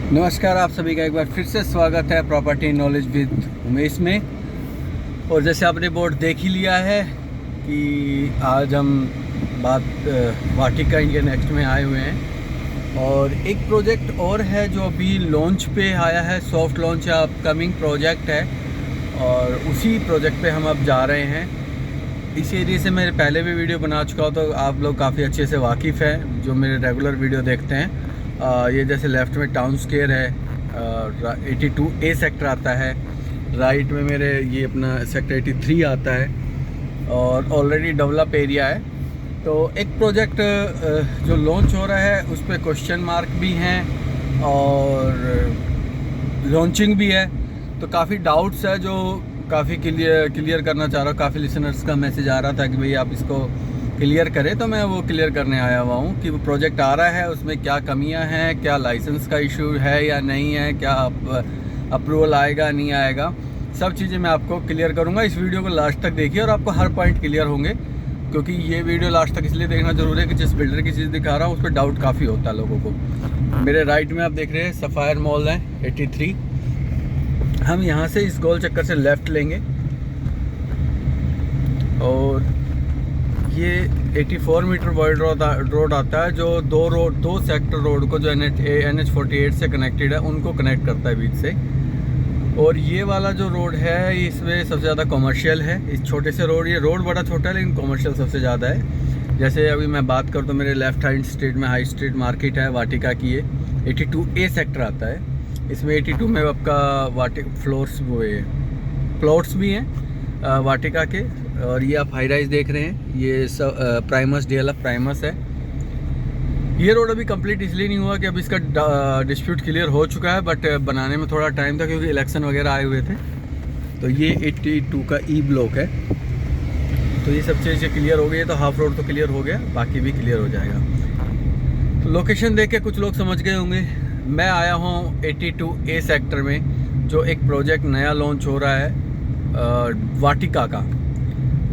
नमस्कार, आप सभी का एक बार फिर से स्वागत है प्रॉपर्टी नॉलेज विद उमेश में। और जैसे आपने बोर्ड देख ही लिया है कि आज हम वाटिका इंडिया नेक्स्ट में आए हुए हैं और एक प्रोजेक्ट और है जो अभी लॉन्च पे आया है, सॉफ्ट लॉन्च या अपकमिंग प्रोजेक्ट है और उसी प्रोजेक्ट पे हम अब जा रहे हैं। इस एरिया से मैं पहले भी वीडियो बना चुका हूँ तो आप लोग काफ़ी अच्छे से वाकिफ़ हैं जो मेरे रेगुलर वीडियो देखते हैं। ये जैसे लेफ़्ट में टाउन स्क्वायर है, 82A सेक्टर आता है, राइट में मेरे ये अपना सेक्टर 83 आता है और ऑलरेडी डेवलप एरिया है। तो एक प्रोजेक्ट जो लॉन्च हो रहा है उस पर क्वेश्चन मार्क भी हैं और लॉन्चिंग भी है, तो काफ़ी डाउट्स है जो काफ़ी क्लियर करना चाह रहा हूँ। काफ़ी लिसनर्स का मैसेज आ रहा था कि भाई आप इसको क्लियर करें, तो मैं वो क्लियर करने आया हुआ हूँ कि वो प्रोजेक्ट आ रहा है उसमें क्या कमियां हैं, क्या लाइसेंस का इशू है या नहीं है, क्या अप्रूवल आएगा नहीं आएगा, सब चीज़ें मैं आपको क्लियर करूँगा। इस वीडियो को लास्ट तक देखिए और आपको हर पॉइंट क्लियर होंगे, क्योंकि ये वीडियो लास्ट तक इसलिए देखना ज़रूरी है कि जिस बिल्डर की चीज़ दिखा रहा हूँ उस पर डाउट काफ़ी होता है लोगों को। मेरे राइट में आप देख रहे हैं सफ़ायर मॉल है 83। हम यहाँ से इस गोल चक्कर से लेफ़्ट लेंगे और ये 84 मीटर वाइड रोड आता है जो दो सेक्टर रोड को जो NH 48 से कनेक्टेड है उनको कनेक्ट करता है बीच से। और ये वाला जो रोड है इसमें सबसे ज़्यादा कमर्शियल है। इस छोटे से रोड, ये रोड बड़ा छोटा है लेकिन कमर्शियल सबसे ज़्यादा है। जैसे अभी मैं बात करूँ तो मेरे लेफ्ट हैंड स्ट्रीट में हाई स्ट्रीट मार्केट है वाटिका की, ये 82A सेक्टर आता है। इसमें 82 में आपका प्लॉट्स भी हैं वाटिका के। और ये आप हाई राइज देख रहे हैं, ये प्राइमस DLF प्राइमस है। ये रोड अभी कंप्लीट इसलिए नहीं हुआ कि अब इसका डिस्प्यूट क्लियर हो चुका है, बट बनाने में थोड़ा टाइम था क्योंकि इलेक्शन वगैरह आए हुए थे। तो ये 82 का E ब्लॉक है, तो ये सब चीज़ें क्लियर हो गई है, तो हाफ रोड तो क्लियर हो गया, बाकी भी क्लियर हो जाएगा। तो लोकेशन देख के कुछ लोग समझ गए होंगे, मैं आया हूँ 82A सेक्टर में जो एक प्रोजेक्ट नया लॉन्च हो रहा है वाटिका का।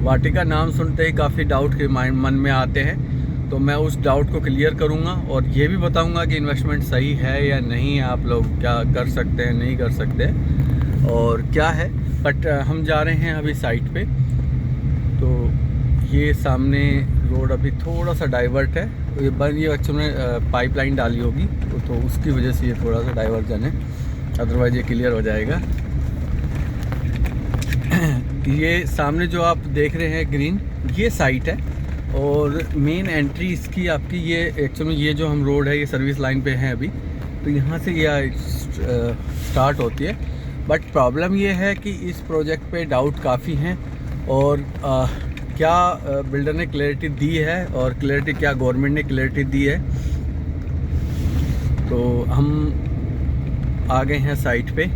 वाटिका नाम सुनते ही काफ़ी डाउट के मन में आते हैं, तो मैं उस डाउट को क्लियर करूंगा और ये भी बताऊंगा कि इन्वेस्टमेंट सही है या नहीं, आप लोग क्या कर सकते हैं नहीं कर सकते और क्या है। बट हम जा रहे हैं अभी साइट पे। तो ये सामने रोड अभी थोड़ा सा डाइवर्ट है, तो ये एक्चुअली में पाइपलाइन डाली होगी तो उसकी वजह से ये थोड़ा सा डाइवर्जन है, अदरवाइज ये क्लियर हो जाएगा। ये सामने जो आप देख रहे हैं ग्रीन, ये साइट है और मेन एंट्री इसकी आपकी ये एक्चुअली ये जो हम रोड है ये सर्विस लाइन पे है अभी, तो यहाँ से ये स्टार्ट होती है। बट प्रॉब्लम ये है कि इस प्रोजेक्ट पे डाउट काफ़ी हैं और क्या बिल्डर ने क्लैरिटी दी है और क्लैरिटी क्या गवर्नमेंट ने क्लैरिटी दी है। तो हम आ गए हैं साइट पे,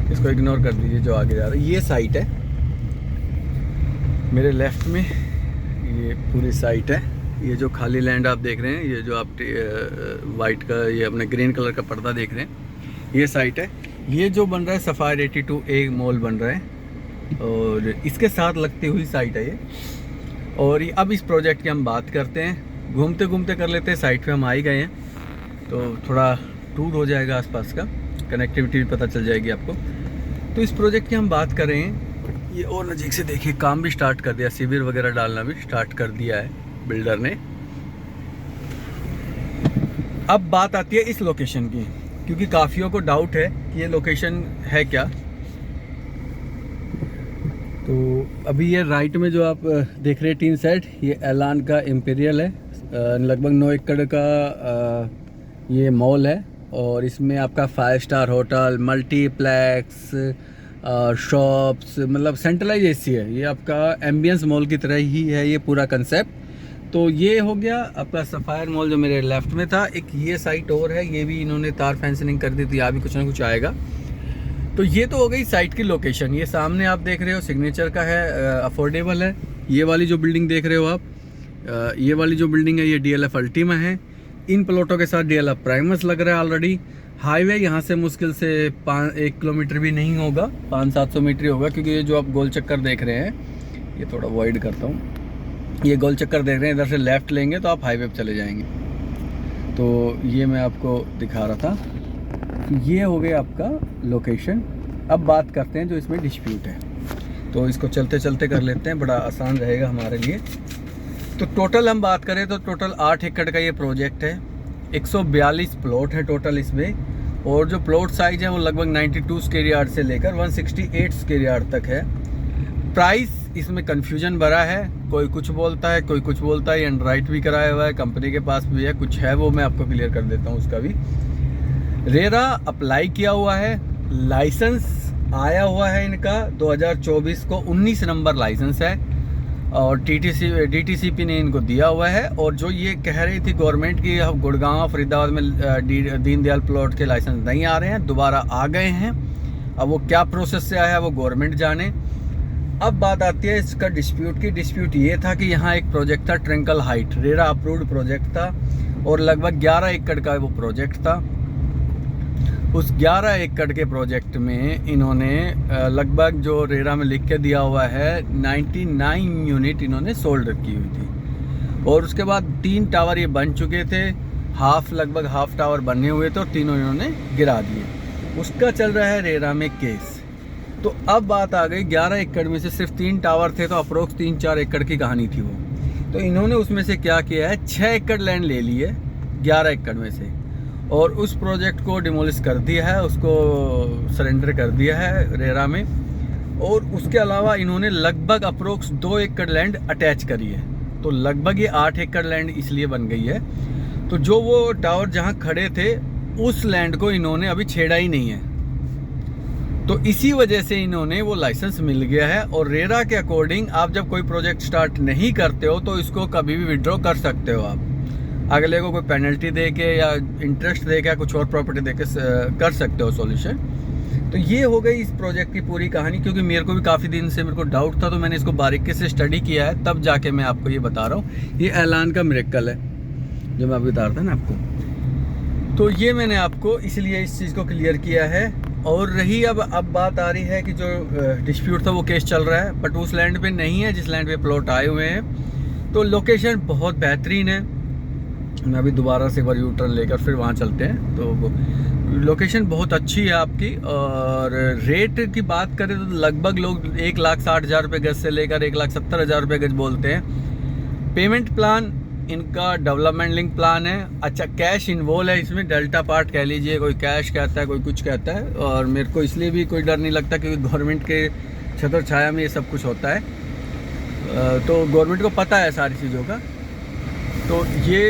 इसको इग्नोर कर दीजिए जो आगे जा रहा है। ये साइट है मेरे लेफ़्ट में, ये पूरी साइट है। ये जो खाली लैंड आप देख रहे हैं, ये जो आप वाइट का ये अपने ग्रीन कलर का पर्दा देख रहे हैं, ये साइट है। ये जो बन रहा है सफ़ायर 82A मॉल बन रहा है और इसके साथ लगती हुई साइट है ये। और ये अब इस प्रोजेक्ट की हम बात करते हैं, घूमते घूमते कर लेते हैं। साइट पे हम आ ही गए हैं तो थोड़ा टूर हो जाएगा आसपास का, कनेक्टिविटी भी पता चल जाएगी आपको। तो इस प्रोजेक्ट की हम बात करें, ये और नज़दीक से देखिए, काम भी स्टार्ट कर दिया, शिविर वगैरह डालना भी स्टार्ट कर दिया है बिल्डर ने। अब बात आती है इस लोकेशन की, क्योंकि काफ़ियों को डाउट है कि ये लोकेशन है क्या। तो अभी ये राइट में जो आप देख रहे हैं टीन सेट, ये एलान का इम्पीरियल है, लगभग 9 एकड़ का ये मॉल है और इसमें आपका 5 स्टार होटल, मल्टीप्लेक्स, शॉप्स, मतलब सेंट्रलाइज एसी है। ये आपका एम्बियंस मॉल की तरह ही है ये पूरा कंसेप्ट। तो ये हो गया आपका सफ़ायर मॉल जो मेरे लेफ़्ट में था। एक ये साइट और है, ये भी इन्होंने तार फेंसिंग कर दी थी, यहाँ भी कुछ ना कुछ आएगा। तो ये तो हो गई साइट की लोकेशन। ये सामने आप देख रहे हो सिग्नेचर का है, अफोर्डेबल है। ये वाली जो बिल्डिंग देख रहे हो आप, ये वाली जो बिल्डिंग है ये DLF अल्टीमा है। इन प्लॉटों के साथ DLF प्राइमस लग रहा है ऑलरेडी। हाईवे यहाँ से मुश्किल से 1 किलोमीटर भी नहीं होगा, 500-700 मीटर ही होगा, क्योंकि ये जो आप गोल चक्कर देख रहे हैं, ये थोड़ा अवॉइड करता हूँ, ये गोल चक्कर देख रहे हैं, इधर से लेफ़्ट लेंगे तो आप हाईवे पे चले जाएंगे। तो ये मैं आपको दिखा रहा था। ये हो गया आपका लोकेशन। अब बात करते हैं जो इसमें डिस्प्यूट है, तो इसको चलते चलते कर लेते हैं, बड़ा आसान रहेगा हमारे लिए। तो टोटल हम बात करें तो टोटल 8 एकड़ का ये प्रोजेक्ट है। 142 प्लॉट है टोटल इसमें, और जो प्लॉट साइज है वो लगभग 92 स्क्वायर यार्ड से लेकर 168 स्क्वायर यार्ड तक है। प्राइस इसमें कन्फ्यूजन भरा है, कोई कुछ बोलता है कोई कुछ बोलता है। ये अंडरराइट भी कराया हुआ है, कंपनी के पास भी है, कुछ है वो मैं आपको क्लियर कर देता हूँ उसका भी। रेरा अप्लाई किया हुआ है, लाइसेंस आया हुआ है इनका 2024 को 19 नंबर लाइसेंस है, और DTCP ने इनको दिया हुआ है। और जो ये कह रही थी गवर्नमेंट की गुड़गांव फरीदाबाद में दीनदयाल प्लॉट के लाइसेंस नहीं आ रहे हैं, दोबारा आ गए हैं। अब वो क्या प्रोसेस से आया है वो गवर्नमेंट जाने। अब बात आती है इसका डिस्प्यूट की। डिस्प्यूट ये था कि यहाँ एक प्रोजेक्ट था ट्रिंकल हाइट, रेरा अप्रूव्ड प्रोजेक्ट था, और लगभग 11 एकड़ का वो प्रोजेक्ट था। उस 11 एकड़ के प्रोजेक्ट में इन्होंने लगभग जो रेरा में लिख के दिया हुआ है 99 यूनिट इन्होंने सोल्ड की हुई थी। और उसके बाद 3 टावर ये बन चुके थे, लगभग हाफ टावर बने हुए थे, और तीनों इन्होंने गिरा दिए। उसका चल रहा है रेरा में केस। तो अब बात आ गई 11 एकड़ में से सिर्फ 3 टावर थे, तो अप्रोक्स 3-4 एकड़ की कहानी थी वो। तो इन्होंने उसमें से क्या किया है, 6 एकड़ लैंड ले ली है 11 एकड़ में से, और उस प्रोजेक्ट को डिमोलिश कर दिया है, उसको सरेंडर कर दिया है रेरा में। और उसके अलावा इन्होंने लगभग अप्रोक्स 2 एकड़ लैंड अटैच करी है, तो लगभग ये 8 एकड़ लैंड इसलिए बन गई है। तो जो वो टावर जहाँ खड़े थे उस लैंड को इन्होंने अभी छेड़ा ही नहीं है, तो इसी वजह से इन्होंने वो लाइसेंस मिल गया है। और रेरा के अकॉर्डिंग आप जब कोई प्रोजेक्ट स्टार्ट नहीं करते हो तो इसको कभी भी विड्रॉ कर सकते हो आप, अगले को कोई पेनल्टी दे के या इंटरेस्ट दे के या कुछ और प्रॉपर्टी दे के कर सकते हो सॉल्यूशन। तो ये हो गई इस प्रोजेक्ट की पूरी कहानी, क्योंकि मेरे को भी काफ़ी दिन से मेरे को डाउट था, तो मैंने इसको बारीकी से स्टडी किया है, तब जाके मैं आपको ये बता रहा हूँ। ये ऐलान का मिरेकल है जो मैं अभी बता रहा था ना आपको। तो ये मैंने आपको इसलिए इस चीज़ को क्लियर किया है। और रही अब बात आ रही है कि जो डिस्प्यूट था वो केस चल रहा है, बट उस लैंड पे नहीं है जिस लैंड पे प्लॉट आए हुए हैं। तो लोकेशन बहुत बेहतरीन है, मैं अभी दोबारा से एक बार यू टर्न लेकर फिर वहाँ चलते हैं। तो लोकेशन बहुत अच्छी है आपकी। और रेट की बात करें तो लगभग लोग 1,60,000 रुपये गज से लेकर 1,70,000 रुपये गज बोलते हैं। पेमेंट प्लान इनका डेवलपमेंट लिंक प्लान है। अच्छा, कैश इन्वॉल्व है इसमें, डेल्टा पार्ट कह लीजिए, कोई कैश कहता है कोई कुछ कहता है। और मेरे को इसलिए भी कोई डर नहीं लगता क्योंकि गवर्नमेंट के छत्र छाया में ये सब कुछ होता है, तो गवर्नमेंट को पता है सारी चीज़ों का। तो ये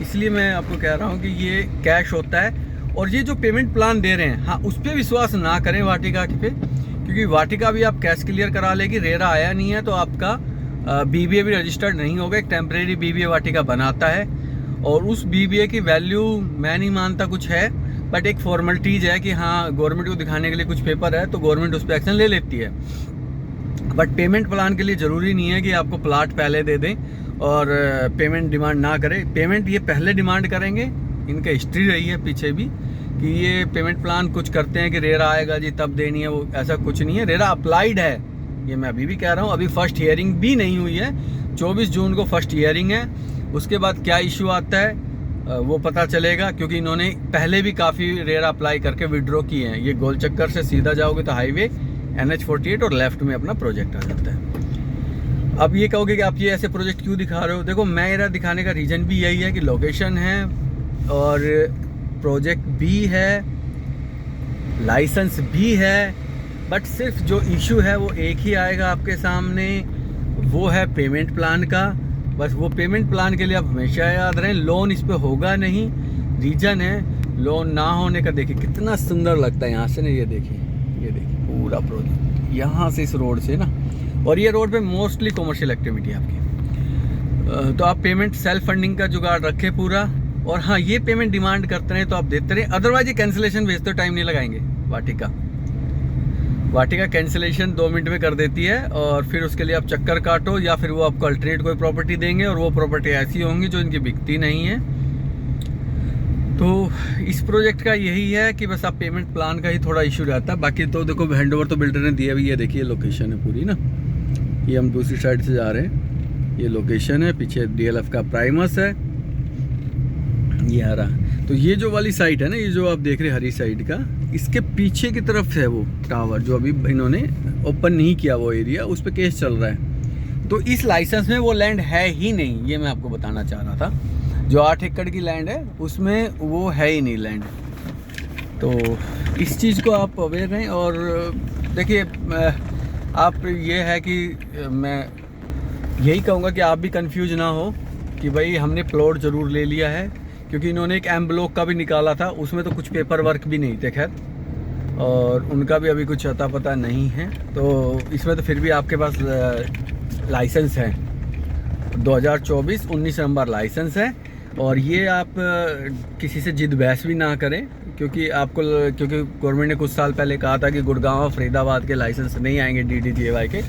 इसलिए मैं आपको कह रहा हूँ कि ये कैश होता है। और ये जो पेमेंट प्लान दे रहे हैं, हाँ उस पर विश्वास ना करें वाटिका पे, क्योंकि वाटिका भी आप कैश क्लियर करा लेगी, रेरा आया नहीं है तो आपका BBA भी रजिस्टर्ड नहीं होगा। एक टेम्परेरी BBA वाटिका बनाता है, और उस BBA की वैल्यू मैं नहीं मानता कुछ है, बट एक फॉर्मेलिटीज़ है कि हाँ गवर्नमेंट को दिखाने के लिए कुछ पेपर है तो गवर्नमेंट उस पर एक्शन ले लेती है। बट पेमेंट प्लान के लिए ज़रूरी नहीं है कि आपको प्लाट पहले दे दें और पेमेंट डिमांड ना करें। पेमेंट ये पहले डिमांड करेंगे, इनका हिस्ट्री रही है पीछे भी कि ये पेमेंट प्लान कुछ करते हैं कि रेरा आएगा जी तब देनी है, वो ऐसा कुछ नहीं है। रेरा अप्लाइड है, ये मैं अभी भी कह रहा हूँ। अभी फर्स्ट हियरिंग भी नहीं हुई है, 24 जून को फर्स्ट हियरिंग है। उसके बाद क्या इशू आता है वो पता चलेगा, क्योंकि इन्होंने पहले भी काफ़ी रेरा अप्लाई करके विड्रॉ किए हैं। ये गोल चक्कर से सीधा जाओगे तो हाईवे NH48 और लेफ्ट में अपना प्रोजेक्ट आ जाता है। अब ये कहोगे कि आप ये ऐसे प्रोजेक्ट क्यों दिखा रहे हो? देखो, मेरा दिखाने का रीज़न भी यही है कि लोकेशन है और प्रोजेक्ट भी है, लाइसेंस भी है, बट सिर्फ जो इशू है वो एक ही आएगा आपके सामने, वो है पेमेंट प्लान का। बस वो पेमेंट प्लान के लिए आप हमेशा याद रहें, लोन इस पर होगा नहीं। रीज़न है लोन ना होने का। देखिए कितना सुंदर लगता है यहाँ से ना, ये देखिए पूरा प्रोजेक्ट यहाँ से, इस रोड से ना, और ये रोड पे मोस्टली कॉमर्शियल एक्टिविटी है आपकी। तो आप पेमेंट सेल्फ फंडिंग का जुगाड़ रखें पूरा। और हाँ, ये पेमेंट डिमांड करते रहे तो आप देते रहे, अदरवाइज ये कैंसिलेशन भेजते टाइम नहीं लगाएंगे। वाटिका कैंसिलेशन 2 मिनट में कर देती है, और फिर उसके लिए आप चक्कर काटो, या फिर वो आपको अल्टरनेट कोई प्रॉपर्टी देंगे, और वो प्रॉपर्टी ऐसी होंगी जो इनकी बिकती नहीं है। तो इस प्रोजेक्ट का यही है कि बस आप पेमेंट प्लान का ही थोड़ा इशू रहता है। बाकी तो देखो हैंडओवर तो बिल्डर ने दिया भी है। देखिए लोकेशन है पूरी ना, ये हम दूसरी साइड से जा रहे हैं, ये लोकेशन है, पीछे DLF का प्राइमस है, ये आ रहा। तो ये जो वाली साइट है ना, ये जो आप देख रहे हैं हरी साइड का, इसके पीछे की तरफ है वो टावर जो अभी इन्होंने ओपन नहीं किया, वो एरिया उस पर केस चल रहा है। तो इस लाइसेंस में वो लैंड है ही नहीं, ये मैं आपको बताना चाह रहा था। जो 8 एकड़ की लैंड है उसमें वो है ही नहीं लैंड। तो इस चीज़ को आप अवेयर रहें। और देखिए आप ये है कि मैं यही कहूँगा कि आप भी कंफ्यूज ना हो कि भाई हमने प्लॉट ज़रूर ले लिया है, क्योंकि इन्होंने एक एम ब्लॉक का भी निकाला था, उसमें तो कुछ पेपर वर्क भी नहीं थे खैर, और उनका भी अभी कुछ अता पता नहीं है। तो इसमें तो फिर भी आपके पास लाइसेंस है, 2024 19 नंबर लाइसेंस है। और ये आप किसी से जिद बहस भी ना करें, क्योंकि गवर्नमेंट ने कुछ साल पहले कहा था कि गुड़गांव फरीदाबाद के लाइसेंस नहीं आएंगे DDGAY के,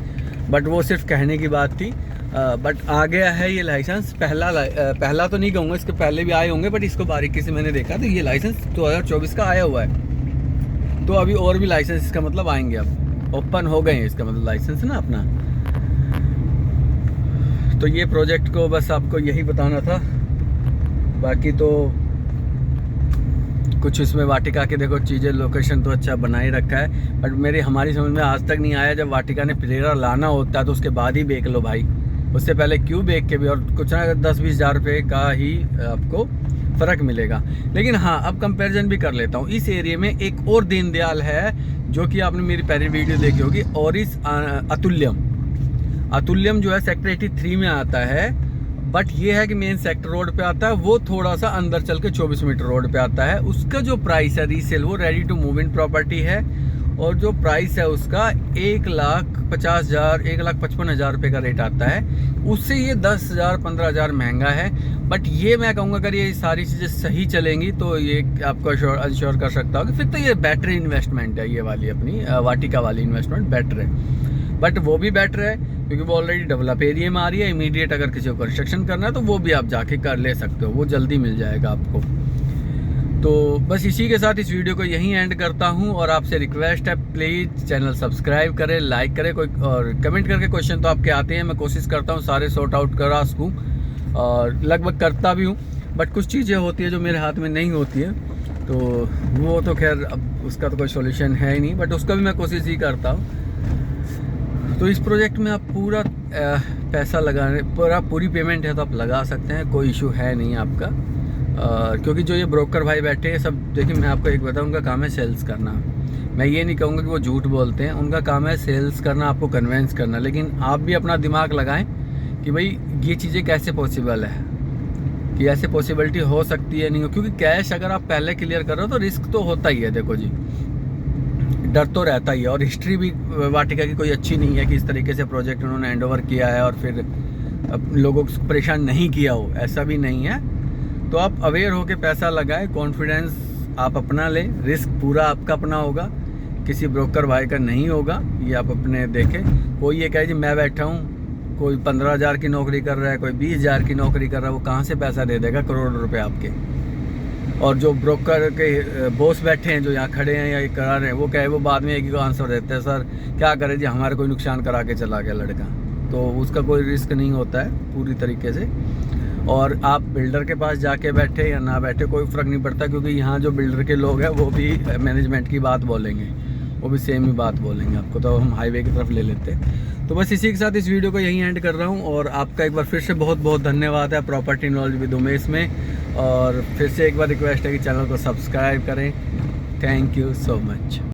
बट वो सिर्फ कहने की बात थी। बट आ गया है ये लाइसेंस। पहला तो नहीं कहूँगा, इसके पहले भी आए होंगे, बट इसको बारीकी से मैंने देखा तो ये लाइसेंस 2024 का आया हुआ है। तो अभी और भी लाइसेंस इसका मतलब आएंगे, अब ओपन हो गए हैं इसका मतलब लाइसेंस ना अपना। तो ये प्रोजेक्ट को बस आपको यही बताना था। बाकी तो कुछ इसमें वाटिका के देखो चीज़ें, लोकेशन तो अच्छा बना ही रखा है, बट हमारी समझ में आज तक नहीं आया, जब वाटिका ने प्रेरा लाना होता है तो उसके बाद ही बेच लो भाई, उससे पहले क्यों बेच के भी, और कुछ ना 10-20 हज़ार रुपये का ही आपको फ़र्क मिलेगा। लेकिन हाँ, अब कंपैरिजन भी कर लेता हूँ। इस एरिया में एक और दीनदयाल है जो कि आपने मेरी पहली वीडियो देखी होगी, और इस अतुल्यम जो है सेक्टर 83 में आता है, बट ये है कि मेन सेक्टर रोड पे आता है, वो थोड़ा सा अंदर चल के 24 मीटर रोड पे आता है। उसका जो प्राइस है रीसेल, वो ready to move in property है, और जो प्राइस है उसका 1,50,000 1,55,000 रुपये का रेट आता है। उससे ये 10,000 15,000 महंगा है। बट ये मैं कहूँगा अगर ये सारी चीज़ें सही चलेंगी तो ये आपको अश्योर कर सकता हूँ कि फिर तो ये बेटर इन्वेस्टमेंट है, ये वाली अपनी वाटिका वाली इन्वेस्टमेंट बेटर है। बट वो भी बेटर है क्योंकि वो ऑलरेडी डेवलप एरिया में आ रही है। इमीडिएट अगर किसी को कंस्ट्रक्शन करना है तो वो भी आप जाके कर ले सकते हो, वो जल्दी मिल जाएगा आपको। तो बस इसी के साथ इस वीडियो को यहीं एंड करता हूं, और आपसे रिक्वेस्ट है प्लीज़ चैनल सब्सक्राइब करें, लाइक करें, कोई और कमेंट करके क्वेश्चन तो आपके आते हैं, मैं कोशिश करता हूं सारे सॉर्ट आउट करा सकूँ, और लगभग करता भी हूं। बट कुछ चीज़ें होती है जो मेरे हाथ में नहीं होती है, तो वो तो खैर अब उसका तो कोई सोल्यूशन है ही नहीं, बट उसका भी मैं कोशिश ही करता हूँ। तो इस प्रोजेक्ट में आप पूरा पैसा लगाने, पूरी पेमेंट है तो आप लगा सकते हैं, कोई इशू है नहीं आपका। क्योंकि जो ये ब्रोकर भाई बैठे हैं सब, देखिए मैं आपको एक बताऊँ, उनका काम है सेल्स करना। मैं ये नहीं कहूँगा कि वो झूठ बोलते हैं, उनका काम है सेल्स करना, आपको कन्वेंस करना। लेकिन आप भी अपना दिमाग लगाएं कि भाई ये चीज़ें कैसे पॉसिबल है, कि ऐसे पॉसिबिलिटी हो सकती है नहीं हो। क्योंकि कैश अगर आप पहले क्लियर कर रहे हो तो रिस्क तो होता ही है, देखो जी, डर तो रहता ही है। और हिस्ट्री भी वाटिका की कोई अच्छी नहीं है कि इस तरीके से प्रोजेक्ट उन्होंने हैंड ओवर किया है और फिर लोगों को परेशान नहीं किया हो, ऐसा भी नहीं है। तो आप अवेयर होकर पैसा लगाएं, कॉन्फिडेंस आप अपना लें, रिस्क पूरा आपका अपना होगा, किसी ब्रोकर भाई का नहीं होगा। ये आप अपने देखें। कोई ये कहे जी मैं बैठा हूँ, कोई 15,000 की नौकरी कर रहा है, कोई 20,000 की नौकरी कर रहा है, वो कहाँ से पैसा दे देगा करोड़ों रुपए आपके। और जो ब्रोकर के बॉस बैठे हैं जो यहाँ खड़े हैं या ये करा रहे हैं, वो कहे, वो बाद में एक ही को आंसर देते हैं, सर क्या करें जी, हमारे कोई नुकसान करा के चला गया लड़का। तो उसका कोई रिस्क नहीं होता है पूरी तरीके से। और आप बिल्डर के पास जाके बैठे या ना बैठे कोई फ़र्क नहीं पड़ता, क्योंकि यहाँ जो बिल्डर के लोग हैं वो भी मैनेजमेंट की बात बोलेंगे, वो भी सेम ही बात बोलेंगे आपको, तो हम हाईवे की तरफ ले लेते हैं। तो बस इसी के साथ इस वीडियो को यहीं एंड कर रहा हूँ, और आपका एक बार फिर से बहुत बहुत धन्यवाद है प्रॉपर्टी नॉलेज विद उमेश में। और फिर से एक बार रिक्वेस्ट है कि चैनल को सब्सक्राइब करें। Thank you so much.